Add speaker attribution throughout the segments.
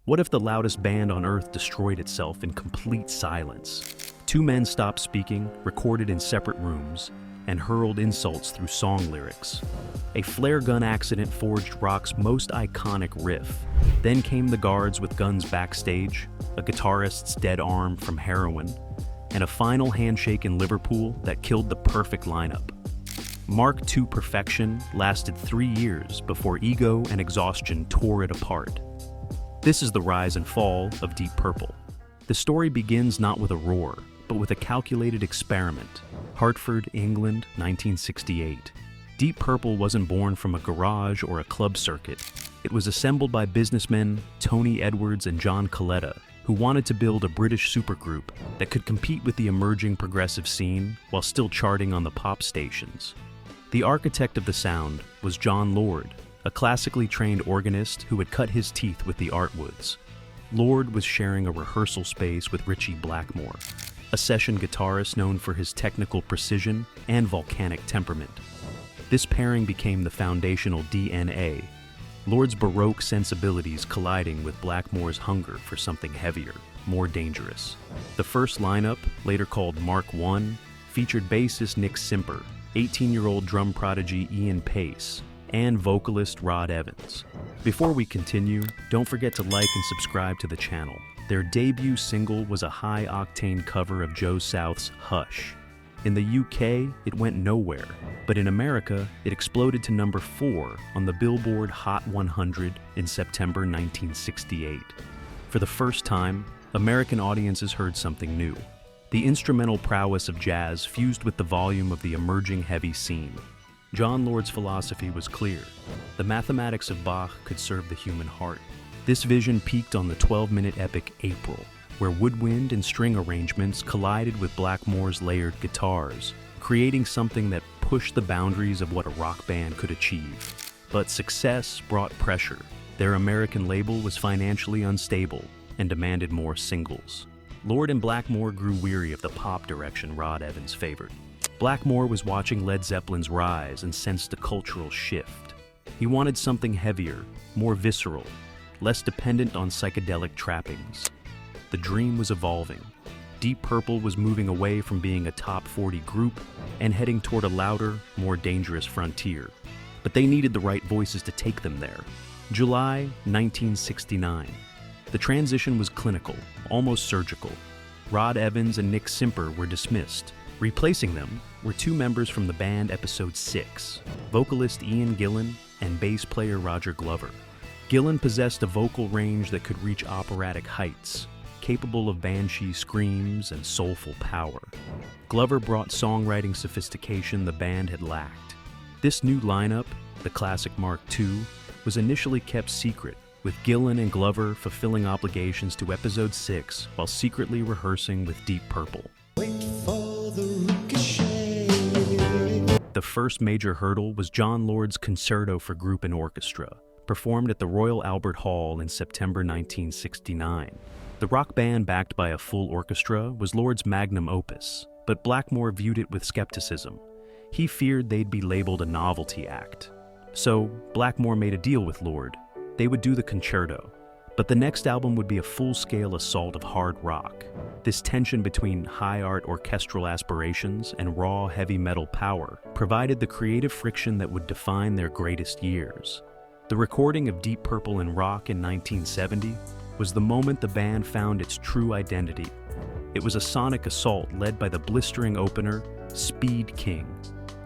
Speaker 1: What if the loudest band on earth destroyed itself in complete silence? Two men stopped speaking, recorded in separate rooms, and hurled insults through song lyrics. A flare gun accident forged rock's most iconic riff. Then came the guards with guns backstage, a guitarist's dead arm from heroin, and a final handshake in Liverpool that killed the perfect lineup. Mark II perfection lasted 3 years before ego and exhaustion tore it apart. This is the rise and fall of Deep Purple. The story begins not with a roar, but with a calculated experiment. Hartford, England, 1968. Deep Purple wasn't born from a garage or a club circuit. It was assembled by businessmen Tony Edwards and John Coletta, who wanted to build a British supergroup that could compete with the emerging progressive scene while still charting on the pop stations. The architect of the sound was John Lord, a classically trained organist who had cut his teeth with the Artwoods. Lord was sharing a rehearsal space with Ritchie Blackmore, a session guitarist known for his technical precision and volcanic temperament. This pairing became the foundational DNA, Lord's Baroque sensibilities colliding with Blackmore's hunger for something heavier, more dangerous. The first lineup, later called Mark I, featured bassist Nick Simper, 18-year-old drum prodigy Ian Pace, and vocalist Rod Evans. Before we continue, don't forget to like and subscribe to the channel. Their debut single was a high-octane cover of Joe South's Hush. In the UK, it went nowhere, but in America, it exploded to number 4 on the Billboard Hot 100 in September 1968. For the first time, American audiences heard something new. The instrumental prowess of jazz fused with the volume of the emerging heavy scene. John Lord's philosophy was clear. The mathematics of Bach could serve the human heart. This vision peaked on the 12-minute epic April, where woodwind and string arrangements collided with Blackmore's layered guitars, creating something that pushed the boundaries of what a rock band could achieve. But success brought pressure. Their American label was financially unstable and demanded more singles. Lord and Blackmore grew weary of the pop direction Rod Evans favored. Blackmore was watching Led Zeppelin's rise and sensed a cultural shift. He wanted something heavier, more visceral, less dependent on psychedelic trappings. The dream was evolving. Deep Purple was moving away from being a top 40 group and heading toward a louder, more dangerous frontier. But they needed the right voices to take them there. July 1969. The transition was clinical, almost surgical. Rod Evans and Nick Simper were dismissed. Replacing them were two members from the band Episode 6, vocalist Ian Gillan and bass player Roger Glover. Gillan possessed a vocal range that could reach operatic heights, capable of banshee screams and soulful power. Glover brought songwriting sophistication the band had lacked. This new lineup, the classic Mark II, was initially kept secret, with Gillan and Glover fulfilling obligations to Episode 6 while secretly rehearsing with Deep Purple.
Speaker 2: Wait for the ricochet.
Speaker 1: The first major hurdle was John Lord's Concerto for Group and Orchestra, performed at the Royal Albert Hall in September 1969. The rock band backed by a full orchestra was Lord's magnum opus, but Blackmore viewed it with skepticism. He feared they'd be labeled a novelty act. So Blackmore made a deal with Lord. They would do the concerto, but the next album would be a full-scale assault of hard rock. This tension between high art orchestral aspirations and raw heavy metal power provided the creative friction that would define their greatest years. The recording of Deep Purple in rock in 1970 was the moment the band found its true identity. It was a sonic assault led by the blistering opener, Speed King.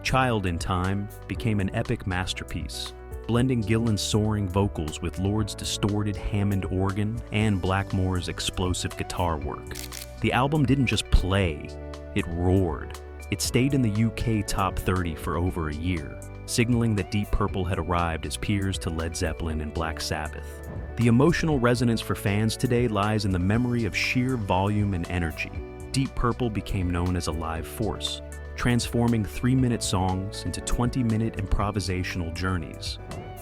Speaker 1: Child in Time became an epic masterpiece, blending Gillan's soaring vocals with Lord's distorted Hammond organ and Blackmore's explosive guitar work. The album didn't just play, it roared. It stayed in the UK top 30 for over a year, signaling that Deep Purple had arrived as peers to Led Zeppelin and Black Sabbath. The emotional resonance for fans today lies in the memory of sheer volume and energy. Deep Purple became known as a live force, transforming 3-minute songs into 20-minute improvisational journeys.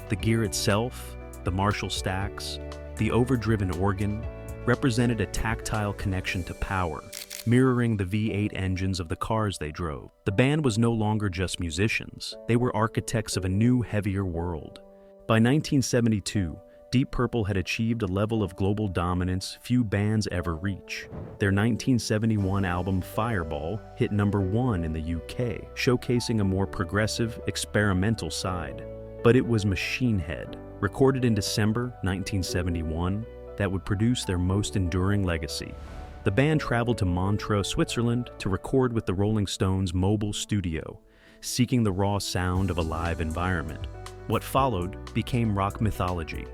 Speaker 1: The gear itself, the Marshall stacks, the overdriven organ, represented a tactile connection to power, mirroring the V8 engines of the cars they drove. The band was no longer just musicians, they were architects of a new, heavier world. By 1972, Deep Purple had achieved a level of global dominance few bands ever reach. Their 1971 album Fireball hit #1 in the UK, showcasing a more progressive, experimental side. But it was Machine Head, recorded in December 1971, that would produce their most enduring legacy. The band traveled to Montreux, Switzerland to record with the Rolling Stones' mobile studio, seeking the raw sound of a live environment. What followed became rock mythology.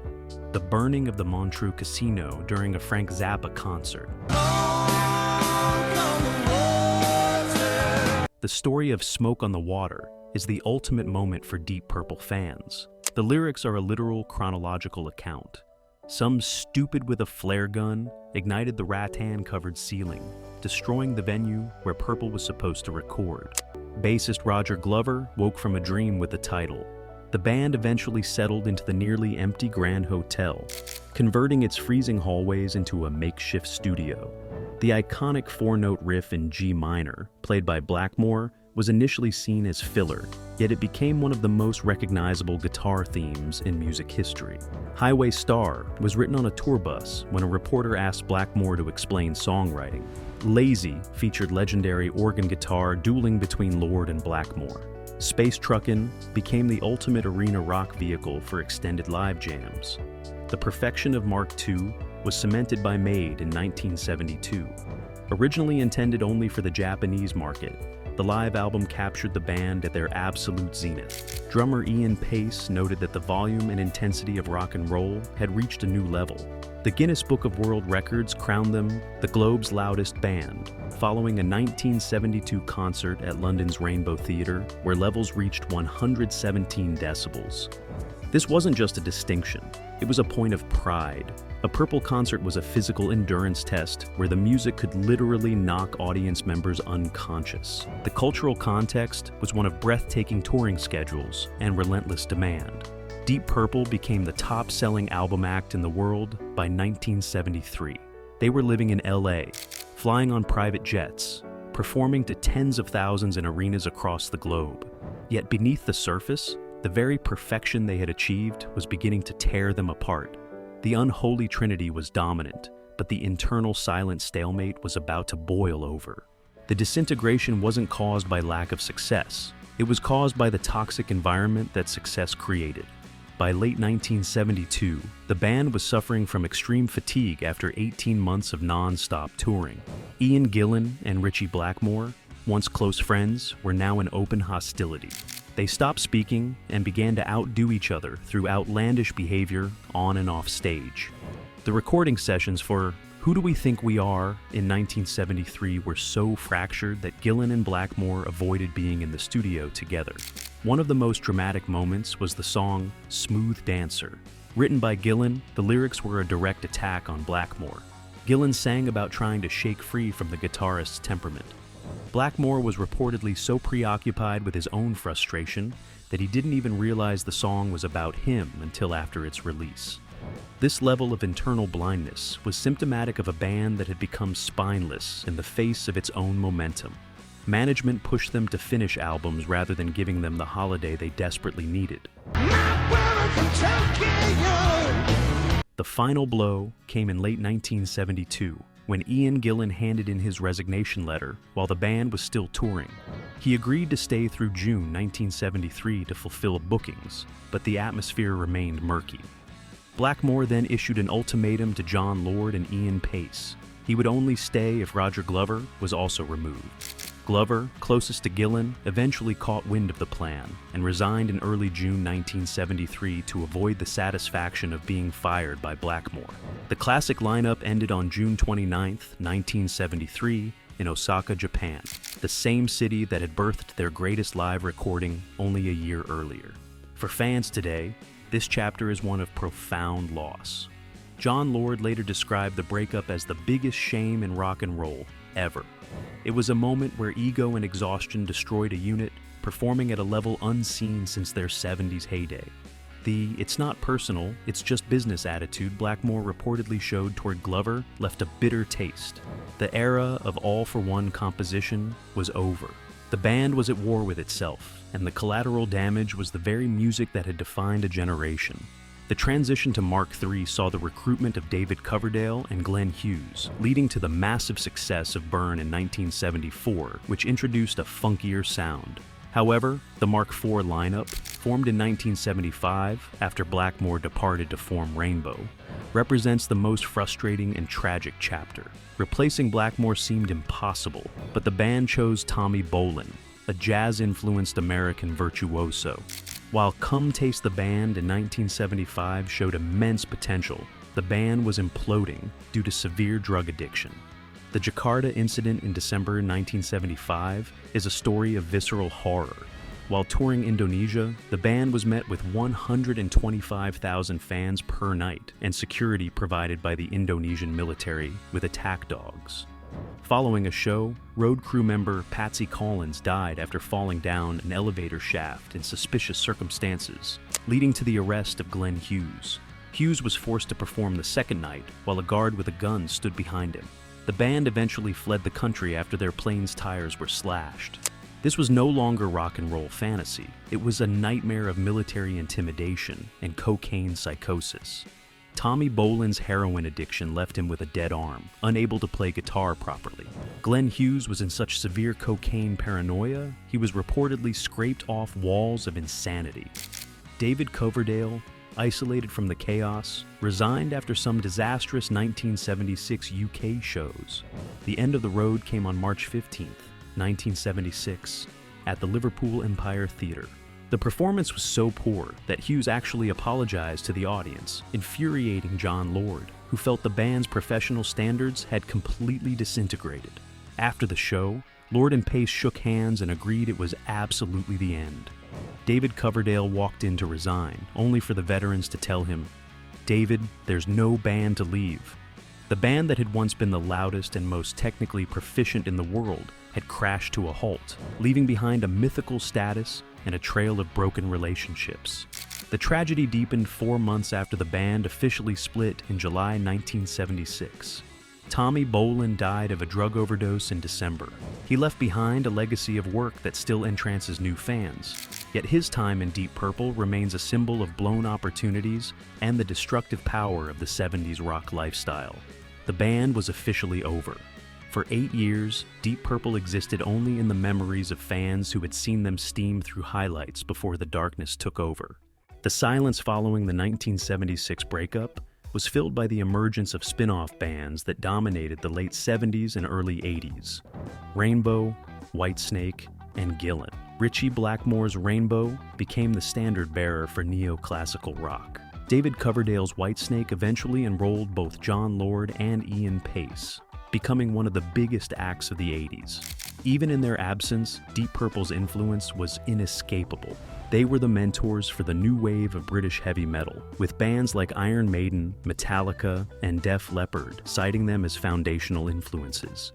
Speaker 1: The burning of the Montreux Casino during a Frank Zappa concert. The story of Smoke on the Water is the ultimate moment for Deep Purple fans. The lyrics are a literal chronological account. Some stupid with a flare gun ignited the rattan-covered ceiling, destroying the venue where Purple was supposed to record. Bassist Roger Glover woke from a dream with the title. The band eventually settled into the nearly empty Grand Hotel, converting its freezing hallways into a makeshift studio. The iconic 4-note riff in G minor, played by Blackmore, was initially seen as filler, yet it became one of the most recognizable guitar themes in music history. Highway Star was written on a tour bus when a reporter asked Blackmore to explain songwriting. Lazy featured legendary organ guitar dueling between Lord and Blackmore. Space Truckin' became the ultimate arena rock vehicle for extended live jams. The perfection of Mark II was cemented by Made in 1972. Originally intended only for the Japanese market, the live album captured the band at their absolute zenith. Drummer Ian Pace noted that the volume and intensity of rock and roll had reached a new level. The Guinness Book of World Records crowned them the globe's loudest band, following a 1972 concert at London's Rainbow Theatre, where levels reached 117 decibels. This wasn't just a distinction, it was a point of pride. A Purple concert was a physical endurance test where the music could literally knock audience members unconscious. The cultural context was one of breathtaking touring schedules and relentless demand. Deep Purple became the top-selling album act in the world by 1973. They were living in LA, flying on private jets, performing to tens of thousands in arenas across the globe. Yet beneath the surface, the very perfection they had achieved was beginning to tear them apart. The unholy trinity was dominant, but the internal silent stalemate was about to boil over. The disintegration wasn't caused by lack of success. It was caused by the toxic environment that success created. By late 1972, the band was suffering from extreme fatigue after 18 months of non-stop touring. Ian Gillan and Ritchie Blackmore, once close friends, were now in open hostility. They stopped speaking and began to outdo each other through outlandish behavior on and off stage. The recording sessions for Who Do We Think We Are in 1973 were so fractured that Gillan and Blackmore avoided being in the studio together. One of the most dramatic moments was the song Smooth Dancer. Written by Gillan, the lyrics were a direct attack on Blackmore. Gillan sang about trying to shake free from the guitarist's temperament. Blackmore was reportedly so preoccupied with his own frustration that he didn't even realize the song was about him until after its release. This level of internal blindness was symptomatic of a band that had become spineless in the face of its own momentum. Management pushed them to finish albums rather than giving them the holiday they desperately needed. The final blow came in late 1972, when Ian Gillan handed in his resignation letter while the band was still touring. He agreed to stay through June 1973 to fulfill bookings, but the atmosphere remained murky. Blackmore then issued an ultimatum to John Lord and Ian Pace. He would only stay if Roger Glover was also removed. Glover, closest to Gillan, eventually caught wind of the plan and resigned in early June 1973 to avoid the satisfaction of being fired by Blackmore. The classic lineup ended on June 29, 1973, in Osaka, Japan, the same city that had birthed their greatest live recording only a year earlier. For fans today, this chapter is one of profound loss. John Lord later described the breakup as the biggest shame in rock and roll ever. It was a moment where ego and exhaustion destroyed a unit, performing at a level unseen since their 70s heyday. The "it's not personal, it's just business" attitude Blackmore reportedly showed toward Glover left a bitter taste. The era of all-for-one composition was over. The band was at war with itself, and the collateral damage was the very music that had defined a generation. The transition to Mark III saw the recruitment of David Coverdale and Glenn Hughes, leading to the massive success of Burn in 1974, which introduced a funkier sound. However, the Mark IV lineup, formed in 1975 after Blackmore departed to form Rainbow, represents the most frustrating and tragic chapter. Replacing Blackmore seemed impossible, but the band chose Tommy Bolin, a jazz-influenced American virtuoso. While Come Taste the Band in 1975 showed immense potential, the band was imploding due to severe drug addiction. The Jakarta incident in December 1975 is a story of visceral horror. While touring Indonesia, the band was met with 125,000 fans per night and security provided by the Indonesian military with attack dogs. Following a show, road crew member Patsy Collins died after falling down an elevator shaft in suspicious circumstances, leading to the arrest of Glenn Hughes. Hughes was forced to perform the second night while a guard with a gun stood behind him. The band eventually fled the country after their plane's tires were slashed. This was no longer rock and roll fantasy. It was a nightmare of military intimidation and cocaine psychosis. Tommy Bolin's heroin addiction left him with a dead arm, unable to play guitar properly. Glenn Hughes was in such severe cocaine paranoia, he was reportedly scraped off walls of insanity. David Coverdale, isolated from the chaos, resigned after some disastrous 1976 UK shows. The end of the road came on March 15, 1976, at the Liverpool Empire Theatre. The performance was so poor that Hughes actually apologized to the audience, infuriating John Lord, who felt the band's professional standards had completely disintegrated. After the show, Lord and Pace shook hands and agreed it was absolutely the end. David Coverdale walked in to resign, only for the veterans to tell him, "David, there's no band to leave." The band that had once been the loudest and most technically proficient in the world had crashed to a halt, leaving behind a mythical status and a trail of broken relationships. The tragedy deepened 4 months after the band officially split in July 1976. Tommy Bolin died of a drug overdose in December. He left behind a legacy of work that still entrances new fans. Yet his time in Deep Purple remains a symbol of blown opportunities and the destructive power of the 70s rock lifestyle. The band was officially over. For 8 years, Deep Purple existed only in the memories of fans who had seen them steam through highlights before the darkness took over. The silence following the 1976 breakup was filled by the emergence of spin-off bands that dominated the late 70s and early 80s. Rainbow, Whitesnake, and Gillan. Ritchie Blackmore's Rainbow became the standard bearer for neoclassical rock. David Coverdale's Whitesnake eventually enrolled both John Lord and Ian Pace, becoming one of the biggest acts of the 80s. Even in their absence, Deep Purple's influence was inescapable. They were the mentors for the new wave of British heavy metal, with bands like Iron Maiden, Metallica, and Def Leppard citing them as foundational influences.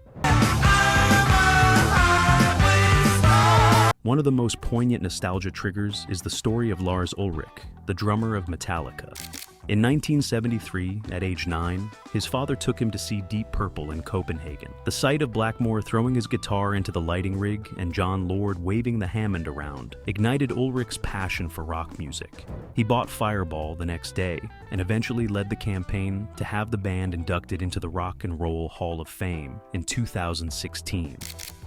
Speaker 1: One of the most poignant nostalgia triggers is the story of Lars Ulrich, the drummer of Metallica. In 1973, at age 9, his father took him to see Deep Purple in Copenhagen. The sight of Blackmore throwing his guitar into the lighting rig and John Lord waving the Hammond around ignited Ulrich's passion for rock music. He bought Fireball the next day and eventually led the campaign to have the band inducted into the Rock and Roll Hall of Fame in 2016.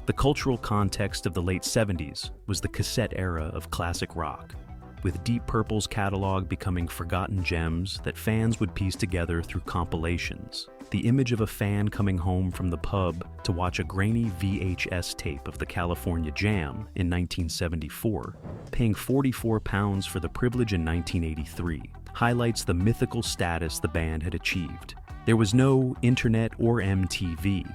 Speaker 1: The cultural context of the late 70s was the cassette era of classic rock, with Deep Purple's catalog becoming forgotten gems that fans would piece together through compilations. The image of a fan coming home from the pub to watch a grainy VHS tape of the California Jam in 1974, paying £44 for the privilege in 1983, highlights the mythical status the band had achieved. There was no internet or MTV.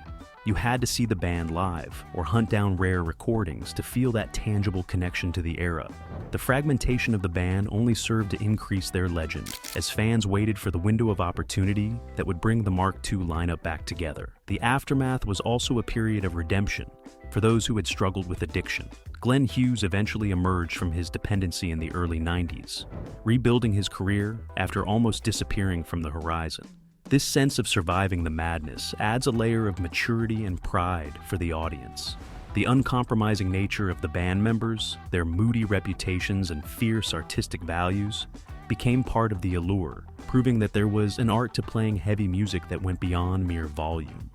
Speaker 1: You had to see the band live or hunt down rare recordings to feel that tangible connection to the era. The fragmentation of the band only served to increase their legend, as fans waited for the window of opportunity that would bring the Mark II lineup back together. The aftermath was also a period of redemption for those who had struggled with addiction. Glenn Hughes eventually emerged from his dependency in the early 90s, rebuilding his career after almost disappearing from the horizon. This sense of surviving the madness adds a layer of maturity and pride for the audience. The uncompromising nature of the band members, their moody reputations and fierce artistic values, became part of the allure, proving that there was an art to playing heavy music that went beyond mere volume.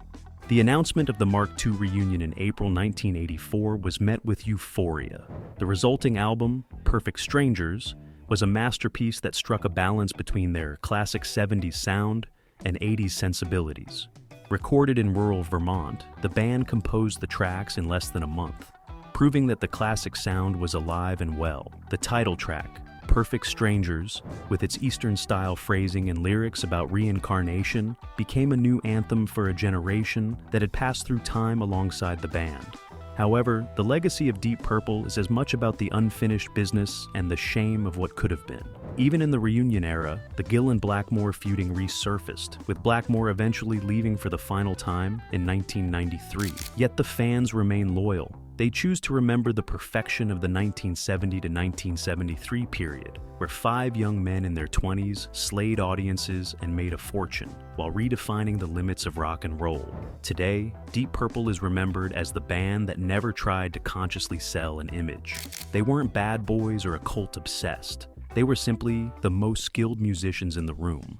Speaker 1: The announcement of the Mark II reunion in April 1984 was met with euphoria. The resulting album, Perfect Strangers, was a masterpiece that struck a balance between their classic 70s sound and 80s sensibilities. Recorded in rural Vermont, the band composed the tracks in less than a month, proving that the classic sound was alive and well. The title track, Perfect Strangers, with its Eastern-style phrasing and lyrics about reincarnation, became a new anthem for a generation that had passed through time alongside the band. However, the legacy of Deep Purple is as much about the unfinished business and the shame of what could have been. Even in the reunion era, the Gill and Blackmore feuding resurfaced, with Blackmore eventually leaving for the final time in 1993. Yet the fans remain loyal. They choose to remember the perfection of the 1970 to 1973 period, where 5 young men in their 20s slayed audiences and made a fortune, while redefining the limits of rock and roll. Today, Deep Purple is remembered as the band that never tried to consciously sell an image. They weren't bad boys or occult obsessed. They were simply the most skilled musicians in the room.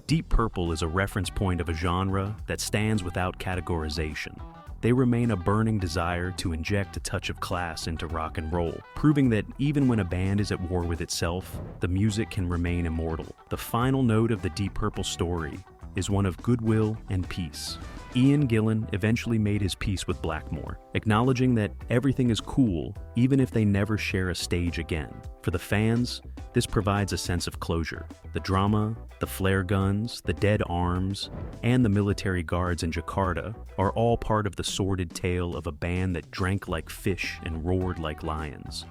Speaker 1: Deep Purple is a reference point of a genre that stands without categorization. They remain a burning desire to inject a touch of class into rock and roll, proving that even when a band is at war with itself, the music can remain immortal. The final note of the Deep Purple story is one of goodwill and peace. Ian Gillan eventually made his peace with Blackmore, acknowledging that everything is cool even if they never share a stage again. For the fans, this provides a sense of closure. The drama, the flare guns, the dead arms, and the military guards in Jakarta are all part of the sordid tale of a band that drank like fish and roared like lions.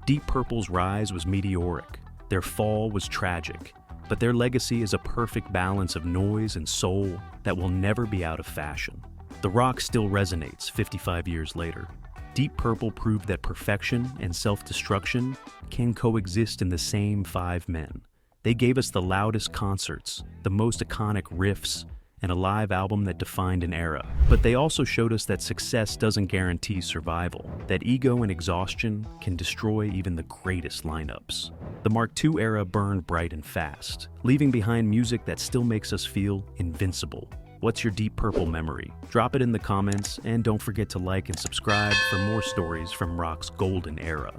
Speaker 1: Deep Purple's rise was meteoric, their fall was tragic, but their legacy is a perfect balance of noise and soul that will never be out of fashion. The rock still resonates 55 years later. Deep Purple proved that perfection and self-destruction can coexist in the same 5 men. They gave us the loudest concerts, the most iconic riffs, and a live album that defined an era. But they also showed us that success doesn't guarantee survival, that ego and exhaustion can destroy even the greatest lineups. The Mark II era burned bright and fast, leaving behind music that still makes us feel invincible. What's your Deep Purple memory? Drop it in the comments, and don't forget to like and subscribe for more stories from rock's golden era.